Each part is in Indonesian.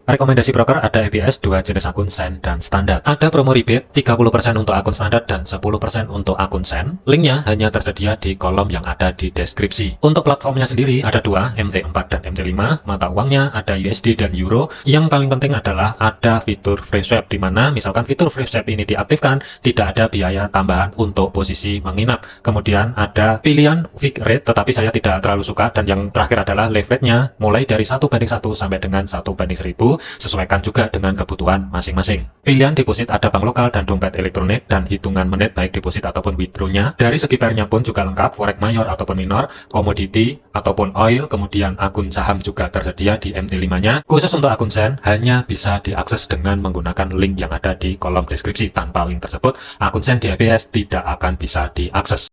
Rekomendasi broker ada ABS, dua jenis akun Sen dan standar. Ada promo rebate 30% untuk akun standar dan 10% untuk akun Sen. Linknya hanya tersedia di kolom yang ada di deskripsi. Untuk platformnya sendiri ada dua, MT4 dan MT5. Mata uangnya ada USD dan Euro. Yang paling penting adalah ada fitur free swap, di mana misalkan fitur free swap ini diaktifkan, tidak ada biaya tambahan untuk posisi menginap. Kemudian ada pilihan fixed rate, tetapi saya tidak terlalu suka. Dan yang terakhir adalah leverage-nya mulai dari 1:1 sampai dengan 1:1000. Sesuaikan juga dengan kebutuhan masing-masing. Pilihan deposit ada bank lokal dan dompet elektronik, dan hitungan menit baik deposit ataupun withdrawnya. Dari segi pairnya pun juga lengkap, forex mayor ataupun minor, komoditi ataupun oil, kemudian akun saham juga tersedia di MT5-nya. Khusus untuk akun Sen, hanya bisa diakses dengan menggunakan link yang ada di kolom deskripsi. Tanpa link tersebut, akun Sen di ABS tidak akan bisa diakses.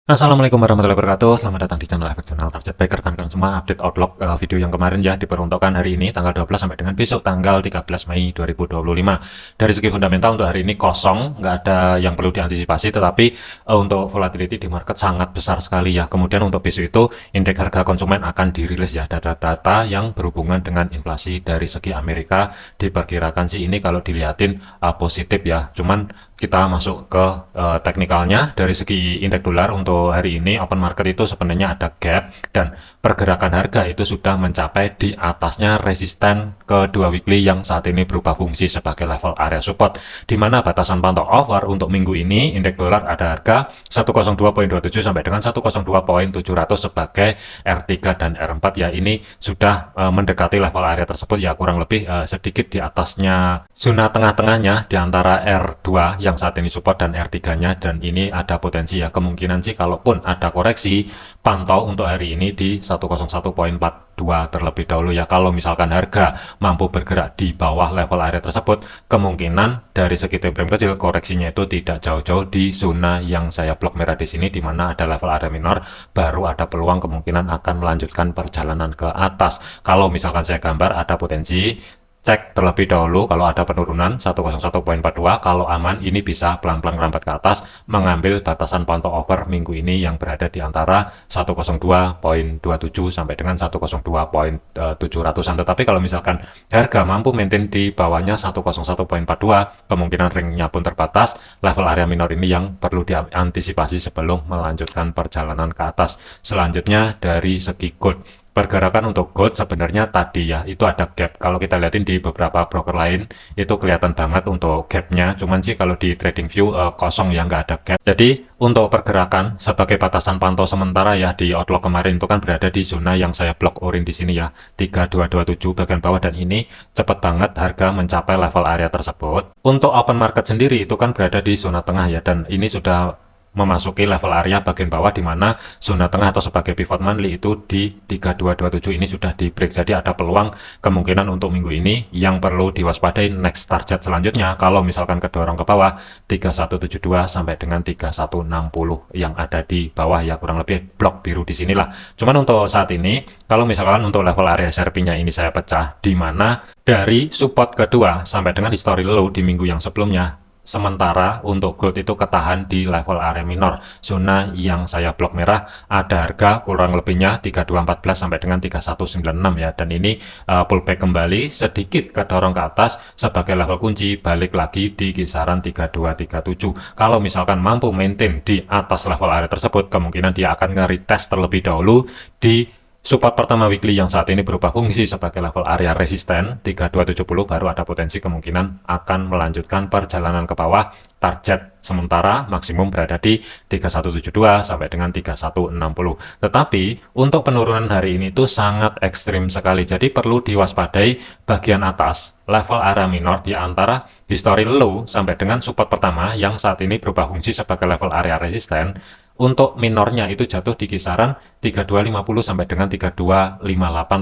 Assalamualaikum warahmatullahi wabarakatuh. Selamat datang di channel Efek Jurnal Target. Baik rekan-rekan semua, update outlook video yang kemarin ya diperuntukkan hari ini tanggal 12 sampai dengan besok tanggal 13 Mei 2025. Dari segi fundamental untuk hari ini kosong, nggak ada yang perlu diantisipasi, tetapi untuk volatility di market sangat besar sekali ya. Kemudian untuk besok itu indeks harga konsumen akan dirilis ya, data-data yang berhubungan dengan inflasi dari segi Amerika diperkirakan sih ini kalau dilihatin positif ya. Cuman kita masuk ke teknikalnya. Dari segi indeks dolar untuk hari ini open market itu sebenarnya ada gap, dan pergerakan harga itu sudah mencapai di atasnya resisten kedua weekly yang saat ini berubah fungsi sebagai level area support, di mana batasan pantau over untuk minggu ini indeks dolar ada harga 102.27 sampai dengan 102.700 sebagai R3 dan R4 ya. Ini sudah mendekati level area tersebut ya, kurang lebih sedikit di atasnya zona tengah-tengahnya di antara R2 yang saat ini support dan R3-nya, dan ini ada potensi ya, kemungkinan sih kalaupun ada koreksi, pantau untuk hari ini di 101.42 terlebih dahulu ya. Kalau misalkan harga mampu bergerak di bawah level area tersebut, kemungkinan dari segi time frame kecil koreksinya itu tidak jauh-jauh di zona yang saya blok merah di sini, di mana ada level area minor, baru ada peluang kemungkinan akan melanjutkan perjalanan ke atas. Kalau misalkan saya gambar ada potensi cek terlebih dahulu kalau ada penurunan 101.42, kalau aman ini bisa pelan-pelan merambat ke atas mengambil batasan pantau over minggu ini yang berada di antara 102.27 sampai dengan 102.700-an. Tetapi kalau misalkan harga mampu maintain di bawahnya 101.42, kemungkinan ringnya pun terbatas. Level area minor ini yang perlu diantisipasi sebelum melanjutkan perjalanan ke atas. Selanjutnya dari segi gold, pergerakan untuk gold sebenarnya tadi ya itu ada gap. Kalau kita lihatin di beberapa broker lain itu kelihatan banget untuk gapnya, cuman sih kalau di trading view kosong ya, nggak ada gap. Jadi untuk pergerakan sebagai batasan pantau sementara ya, di outlook kemarin itu kan berada di zona yang saya blok orange di sini ya, 3227 bagian bawah, dan ini cepat banget harga mencapai level area tersebut. Untuk open market sendiri itu kan berada di zona tengah ya, dan ini sudah memasuki level area bagian bawah, di mana zona tengah atau sebagai pivot monthly itu di 3227 ini sudah di break. Jadi ada peluang kemungkinan untuk minggu ini yang perlu diwaspadai next target selanjutnya kalau misalkan kedorong ke bawah 3172 sampai dengan 3160 yang ada di bawah ya, kurang lebih blok biru di sinilah. Cuman untuk saat ini kalau misalkan untuk level area SRP-nya ini saya pecah, di mana dari support kedua sampai dengan history low di minggu yang sebelumnya. Sementara untuk gold itu ketahan di level area minor, zona yang saya blok merah ada harga kurang lebihnya 3214 sampai dengan 3196 ya, dan ini pullback kembali sedikit kedorong ke atas sebagai level kunci, balik lagi di kisaran 3237. Kalau misalkan mampu maintain di atas level area tersebut, kemungkinan dia akan nge-retest terlebih dahulu di support pertama weekly yang saat ini berubah fungsi sebagai level area resisten 3270, baru ada potensi kemungkinan akan melanjutkan perjalanan ke bawah. Target sementara maksimum berada di 3172 sampai dengan 3160. Tetapi untuk penurunan hari ini itu sangat ekstrim sekali, jadi perlu diwaspadai bagian atas level area minor di antara history low sampai dengan support pertama yang saat ini berubah fungsi sebagai level area resisten. Untuk minornya itu jatuh di kisaran 3250 sampai dengan 3258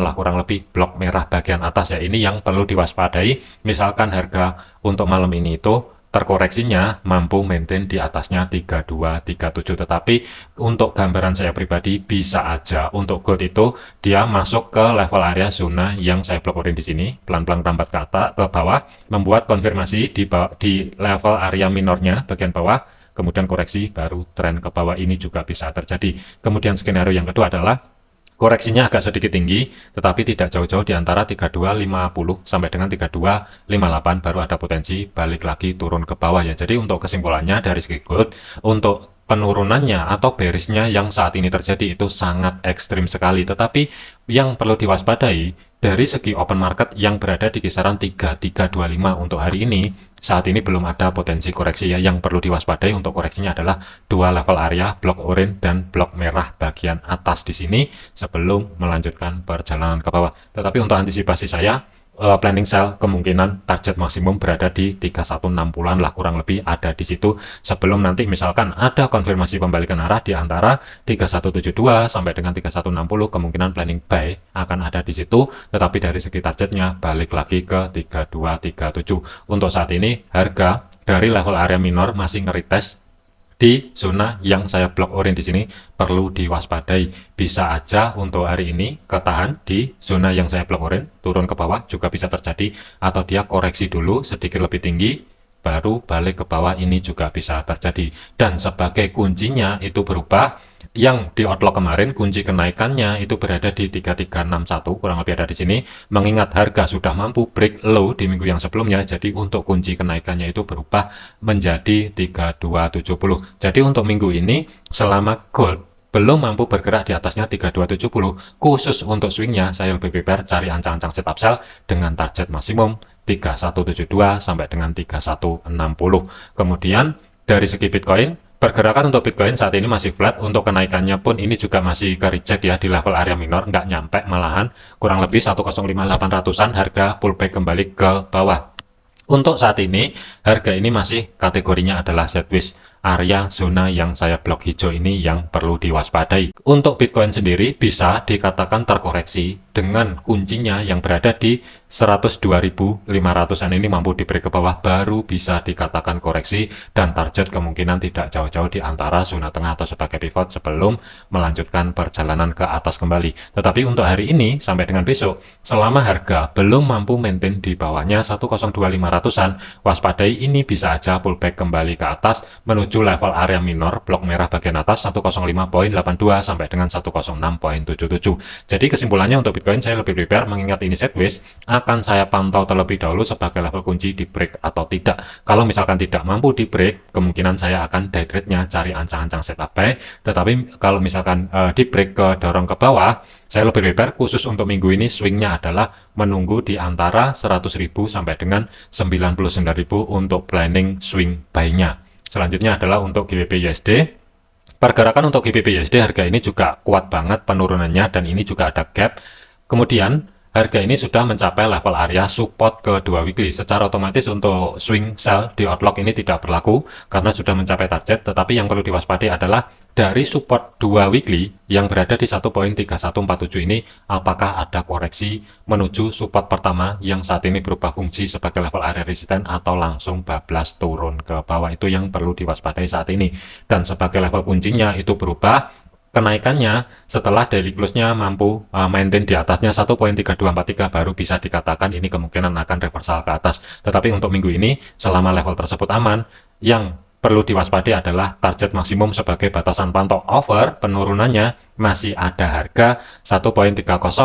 lah, kurang lebih blok merah bagian atas ya. Ini yang perlu diwaspadai misalkan harga untuk malam ini itu terkoreksinya mampu maintain di atasnya 3237. Tetapi untuk gambaran saya pribadi bisa aja untuk gold itu dia masuk ke level area zona yang saya blokorin di sini, pelan-pelan rambat ke atas ke bawah, membuat konfirmasi di level area minornya bagian bawah, kemudian koreksi baru tren ke bawah. Ini juga bisa terjadi. Kemudian skenario yang kedua adalah Koreksinya agak sedikit tinggi, tetapi tidak jauh-jauh di antara 3250 sampai dengan 3258 baru ada potensi balik lagi turun ke bawah ya. Jadi untuk kesimpulannya dari segi gold, untuk penurunannya atau bearishnya yang saat ini terjadi itu sangat ekstrim sekali. Tetapi yang perlu diwaspadai dari segi open market yang berada di kisaran 3325 untuk hari ini, saat ini belum ada potensi koreksi ya. Yang perlu diwaspadai untuk koreksinya adalah dua level area, blok oranye dan blok merah bagian atas di sini sebelum melanjutkan perjalanan ke bawah. Tetapi untuk antisipasi saya, planning sell kemungkinan target maksimum berada di 3160-an lah, kurang lebih ada di situ sebelum nanti misalkan ada konfirmasi pembalikan arah di antara 3172 sampai dengan 3160, kemungkinan planning buy akan ada di situ. Tetapi dari segi targetnya balik lagi ke 3237. Untuk saat ini harga dari level area minor masih ngeritest di zona yang saya blok oranye di sini, perlu diwaspadai. Bisa aja untuk hari ini ketahan di zona yang saya blok oranye, turun ke bawah juga bisa terjadi, atau dia koreksi dulu sedikit lebih tinggi baru balik ke bawah, ini juga bisa terjadi. Dan sebagai kuncinya itu berubah, yang di outlook kemarin kunci kenaikannya itu berada di 3361, kurang lebih ada di sini, mengingat harga sudah mampu break low di minggu yang sebelumnya. Jadi untuk kunci kenaikannya itu berubah menjadi 3270. Jadi untuk minggu ini selama gold belum mampu bergerak di atasnya 3270, khusus untuk swingnya saya lebih prepare cari ancang-ancang setup sell dengan target maksimum 3172 sampai dengan 3160. Kemudian dari segi Bitcoin, pergerakan untuk Bitcoin saat ini masih flat. Untuk kenaikannya pun ini juga masih ke reject ya di level area minor, nggak nyampe, malahan kurang lebih 105.800-an harga pullback kembali ke bawah. Untuk saat ini harga ini masih kategorinya adalah sideways, area zona yang saya blok hijau ini yang perlu diwaspadai. Untuk Bitcoin sendiri bisa dikatakan terkoreksi dengan kuncinya yang berada di 102.500-an ini mampu di break ke bawah, baru bisa dikatakan koreksi, dan target kemungkinan tidak jauh-jauh di antara zona tengah atau sebagai pivot sebelum melanjutkan perjalanan ke atas kembali. Tetapi untuk hari ini sampai dengan besok, selama harga belum mampu maintain di bawahnya 102.500-an, waspadai, ini bisa aja pullback kembali ke atas menuju level area minor, blok merah bagian atas 105.82 sampai dengan 106.77. Jadi kesimpulannya untuk Bitcoin saya lebih prepare, mengingat ini sideways, akan saya pantau terlebih dahulu sebagai level kunci di break atau tidak. Kalau misalkan tidak mampu di break, kemungkinan saya akan day trade-nya cari ancang-ancang setup buy. Tetapi kalau misalkan di break ke dorong ke bawah, saya lebih prepare khusus untuk minggu ini swingnya adalah menunggu di antara 100.000 sampai dengan 99.000 untuk planning swing buy-nya. Selanjutnya adalah untuk GBP USD. Pergerakan untuk GBP USD harga ini juga kuat banget penurunannya, dan ini juga ada gap. Kemudian harga ini sudah mencapai level area support ke 2 weekly. Secara otomatis untuk swing sell di outlook ini tidak berlaku karena sudah mencapai target. Tetapi yang perlu diwaspadai adalah dari support 2 weekly yang berada di 1.3147 ini, apakah ada koreksi menuju support pertama yang saat ini berubah fungsi sebagai level area resisten, atau langsung bablas turun ke bawah. Itu yang perlu diwaspadai saat ini. Dan sebagai level kuncinya itu berubah, kenaikannya setelah daily close-nya mampu maintain di atasnya 1.3243 baru bisa dikatakan ini kemungkinan akan reversal ke atas. Tetapi untuk minggu ini selama level tersebut aman, yang perlu diwaspadai adalah target maksimum sebagai batasan pantau over penurunannya masih ada harga 1.3051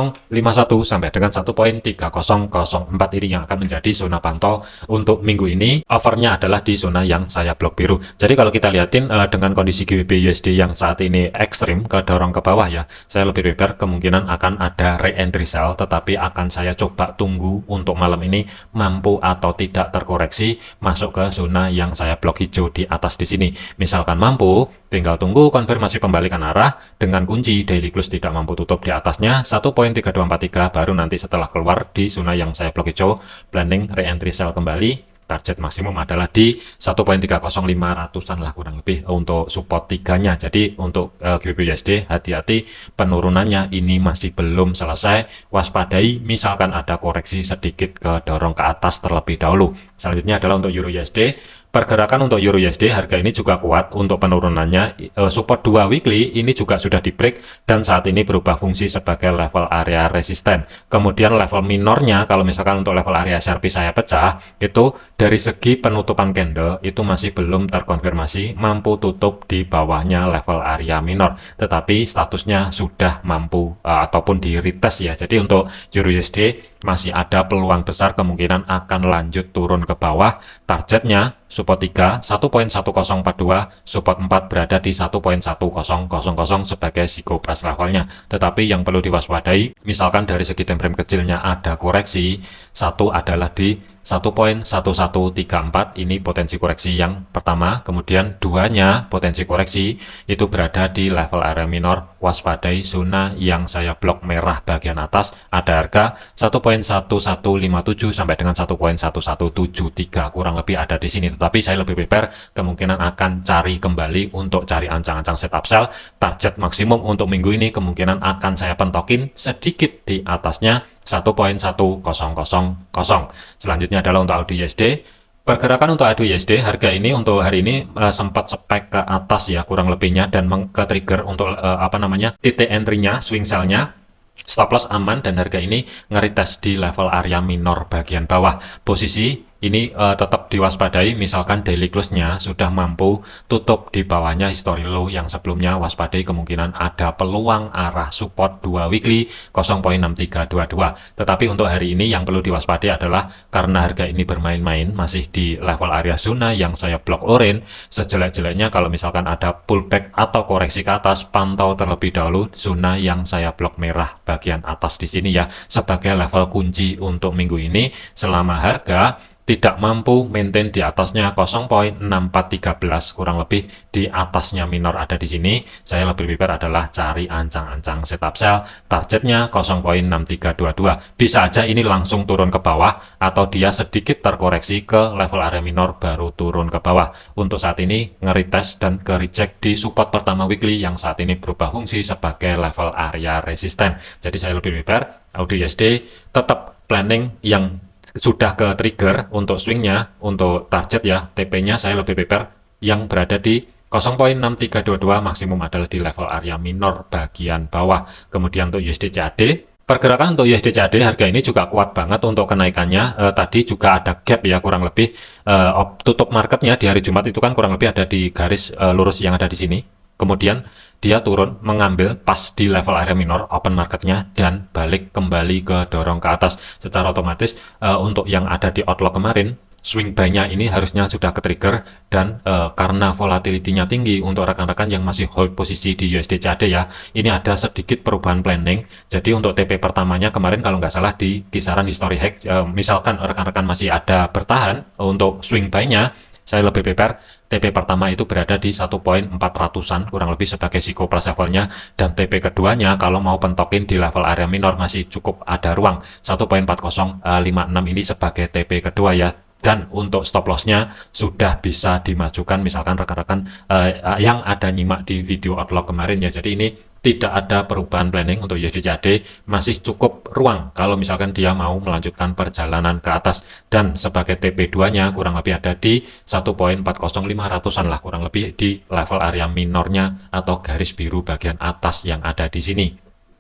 sampai dengan 1.3004 ini yang akan menjadi zona pantau untuk minggu ini. Overnya adalah di zona yang saya blok biru. Jadi kalau kita lihatin dengan kondisi GBP USD yang saat ini ekstrim ke dorong ke bawah ya, saya lebih prepare kemungkinan akan ada re-entry sell, tetapi akan saya coba tunggu untuk malam ini mampu atau tidak terkoreksi masuk ke zona yang saya blok hijau di atas di sini. Misalkan mampu, tinggal tunggu konfirmasi pembalikan arah dengan kunci daily close tidak mampu tutup di atasnya 1.3243, baru nanti setelah keluar di zona yang saya blok hijau, planning re-entry sell kembali. Target maksimum adalah di 1.30500-an lah kurang lebih untuk support 3-nya. Jadi untuk GBP USD hati-hati penurunannya ini masih belum selesai. Waspadai misalkan ada koreksi sedikit ke dorong ke atas terlebih dahulu. Selanjutnya adalah untuk Euro USD. Pergerakan untuk Euro USD harga ini juga kuat untuk penurunannya. Support 2 weekly ini juga sudah di break dan saat ini berubah fungsi sebagai level area resisten. Kemudian level minornya kalau misalkan untuk level area SRP saya pecah, itu dari segi penutupan candle itu masih belum terkonfirmasi mampu tutup di bawahnya level area minor, tetapi statusnya sudah mampu ataupun di retest ya. Jadi untuk Euro USD masih ada peluang besar kemungkinan akan lanjut turun ke bawah. Targetnya support 3 1.1042, support 4 berada di 1.1000 sebagai psiko price levelnya. Tetapi yang perlu diwaspadai, misalkan dari segi time frame kecilnya ada koreksi, satu adalah di 1.1134, ini potensi koreksi yang pertama. Kemudian duanya potensi koreksi itu berada di level area minor. Waspadai zona yang saya blok merah bagian atas, ada harga 1.1157 sampai dengan 1.1173, kurang lebih ada di sini. Tetapi saya lebih prepare kemungkinan akan cari kembali untuk cari ancang-ancang setup sell. Target maksimum untuk minggu ini kemungkinan akan saya pentokin sedikit di atasnya 1.1000. Selanjutnya adalah untuk AUD USD. Pergerakan untuk AUD USD harga ini untuk hari ini sempat spek ke atas ya kurang lebihnya, dan ke-trigger untuk titik entry-nya, swing sell-nya. Stop loss aman dan harga ini ngeritest di level area minor bagian bawah. Posisi ini tetap diwaspadai, misalkan daily close-nya sudah mampu tutup di bawahnya history low yang sebelumnya, waspadai kemungkinan ada peluang arah support 2 weekly 0.6322. Tetapi untuk hari ini yang perlu diwaspadai adalah karena harga ini bermain-main masih di level area zona yang saya blok orange, sejelek-jeleknya kalau misalkan ada pullback atau koreksi ke atas, pantau terlebih dahulu zona yang saya blok merah bagian atas di sini ya, sebagai level kunci untuk minggu ini. Selama harga tidak mampu maintain di atasnya 0.6413, kurang lebih di atasnya minor ada di sini, saya lebih prepare adalah cari ancang-ancang setup sell. Targetnya 0.6322. Bisa aja ini langsung turun ke bawah atau dia sedikit terkoreksi ke level area minor baru turun ke bawah. Untuk saat ini nge-retest dan ke-reject di support pertama weekly yang saat ini berubah fungsi sebagai level area resisten. Jadi saya lebih prepare AUD USD tetap planning yang sudah ke trigger untuk swingnya. Untuk target ya TP-nya saya lebih prepare yang berada di 0.6322, maksimum adalah di level area minor bagian bawah. Kemudian untuk USD CAD, pergerakan untuk USD CAD harga ini juga kuat banget untuk kenaikannya. Tadi juga ada gap ya, kurang lebih tutup marketnya di hari Jumat itu kan kurang lebih ada di garis lurus yang ada di sini. Kemudian dia turun mengambil pas di level area minor open marketnya dan balik kembali ke dorong ke atas. Secara otomatis untuk yang ada di outlook kemarin, swing buy-nya ini harusnya sudah ke trigger, dan karena volatility-nya tinggi untuk rekan-rekan yang masih hold posisi di USD CAD ya, ini ada sedikit perubahan planning. Jadi untuk TP pertamanya kemarin kalau nggak salah di kisaran history high, misalkan rekan-rekan masih ada bertahan untuk swing buy-nya, saya lebih prepare TP pertama itu berada di 1.400-an kurang lebih sebagai psiko price levelnya, dan TP keduanya kalau mau pentokin di level area minor masih cukup ada ruang 1.4056 ini sebagai TP kedua ya. Dan untuk stop loss-nya sudah bisa dimajukan, misalkan rekan-rekan yang ada nyimak di video outlook kemarin ya. Jadi ini tidak ada perubahan planning untuk USD CAD, masih cukup ruang kalau misalkan dia mau melanjutkan perjalanan ke atas. Dan sebagai TP2-nya kurang lebih ada di 1.40500-an lah, kurang lebih di level area minornya atau garis biru bagian atas yang ada di sini.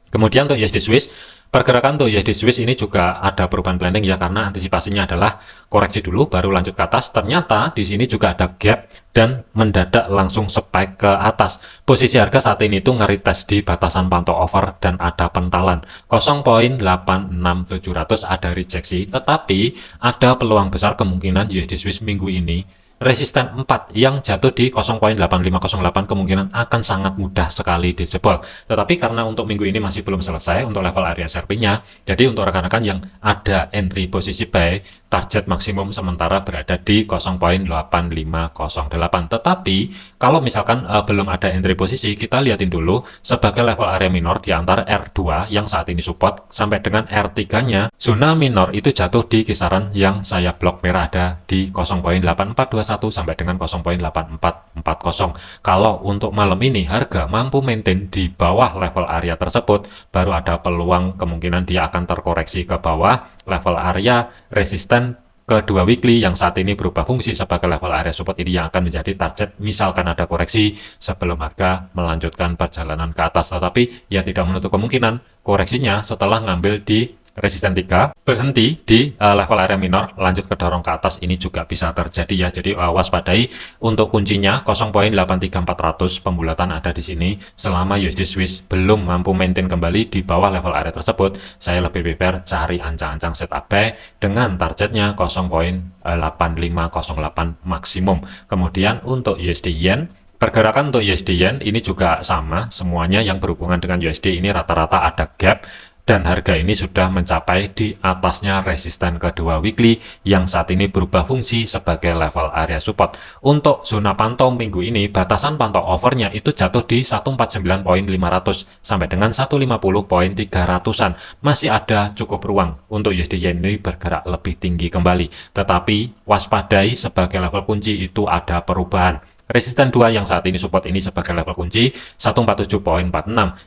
Kemudian untuk USD Swiss, pergerakan untuk USD Swiss ini juga ada perubahan planning ya, karena antisipasinya adalah koreksi dulu baru lanjut ke atas. Ternyata di sini juga ada gap dan mendadak langsung spike ke atas. Posisi harga saat ini tuh nge-retest di batasan pantau over dan ada pentalan 0.86700, ada rejeksi, tetapi ada peluang besar kemungkinan USD Swiss minggu ini resisten 4 yang jatuh di 0.8508 kemungkinan akan sangat mudah sekali dijebol. Tetapi karena untuk minggu ini masih belum selesai untuk level area SRP-nya, jadi untuk rekan-rekan yang ada entry posisi buy, target maksimum sementara berada di 0.8508. Tetapi kalau misalkan belum ada entry posisi, kita lihatin dulu sebagai level area minor di antara R2 yang saat ini support sampai dengan R3-nya, zona minor itu jatuh di kisaran yang saya blok merah ada di 0.8421 sampai dengan 0.8440. Kalau untuk malam ini harga mampu maintain di bawah level area tersebut, baru ada peluang kemungkinan dia akan terkoreksi ke bawah level area resisten kedua weekly yang saat ini berubah fungsi sebagai level area support ini yang akan menjadi target misalkan ada koreksi sebelum harga melanjutkan perjalanan ke atas. Tetapi ya tidak menutup kemungkinan koreksinya setelah ngambil di resisten 3 berhenti di level area minor lanjut ke dorong ke atas, ini juga bisa terjadi ya. Jadi waspadai untuk kuncinya 0.83400 pembulatan ada di sini. Selama USD Swiss belum mampu maintain kembali di bawah level area tersebut, saya lebih prepare cari ancang-ancang setup buy dengan targetnya 0.8508 maksimum. Kemudian untuk USD Yen, pergerakan untuk USD Yen ini juga sama, semuanya yang berhubungan dengan USD ini rata-rata ada gap dan harga ini sudah mencapai di atasnya resisten kedua weekly yang saat ini berubah fungsi sebagai level area support. Untuk zona pantau minggu ini, batasan pantau overnya itu jatuh di 149.500 sampai dengan 150.300-an. Masih ada cukup ruang untuk USD Yen ini bergerak lebih tinggi kembali. Tetapi waspadai sebagai level kunci itu ada perubahan. Resisten 2 yang saat ini support ini sebagai level kunci 147.46.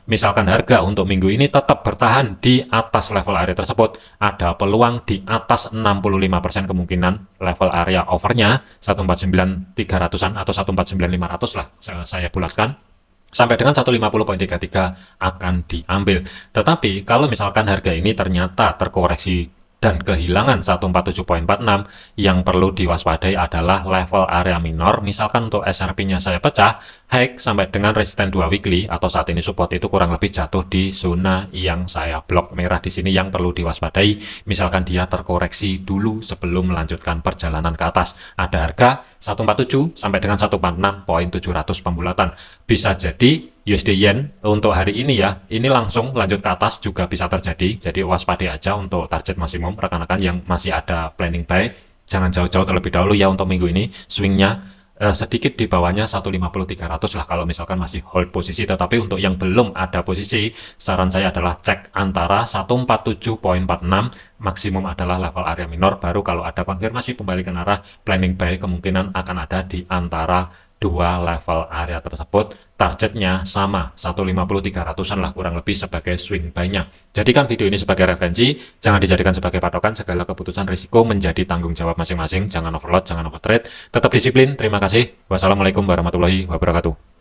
Misalkan harga untuk minggu ini tetap bertahan di atas level area tersebut, ada peluang di atas 65% kemungkinan level area overnya 149.300-an atau 149.500 lah saya bulatkan, sampai dengan 150.33 akan diambil. Tetapi kalau misalkan harga ini ternyata terkoreksi dan kehilangan 147.46, yang perlu diwaspadai adalah level area minor. Misalkan untuk SRP-nya saya pecah, high sampai dengan resisten 2 weekly atau saat ini support itu kurang lebih jatuh di zona yang saya blok merah di sini yang perlu diwaspadai. Misalkan dia terkoreksi dulu sebelum melanjutkan perjalanan ke atas. Ada harga 147 sampai dengan 146.700 pembulatan. Bisa jadi USD Yen untuk hari ini ya, ini langsung lanjut ke atas juga bisa terjadi. Jadi waspadai aja untuk target maksimum rekan-rekan yang masih ada planning buy. Jangan jauh-jauh terlebih dahulu ya untuk minggu ini. Swingnya sedikit di bawahnya 150.300 lah kalau misalkan masih hold posisi. Tetapi untuk yang belum ada posisi, saran saya adalah cek antara 147.46 maksimum adalah level area minor. Baru kalau ada konfirmasi pembalikan arah, planning buy kemungkinan akan ada di antara dua level area tersebut. Targetnya sama 150.300-an lah kurang lebih sebagai swing buy-nya. Jadikan video ini sebagai referensi, jangan dijadikan sebagai patokan. Segala keputusan risiko menjadi tanggung jawab masing-masing. Jangan overload, jangan overtrade, tetap disiplin. Terima kasih. Wassalamualaikum warahmatullahi wabarakatuh.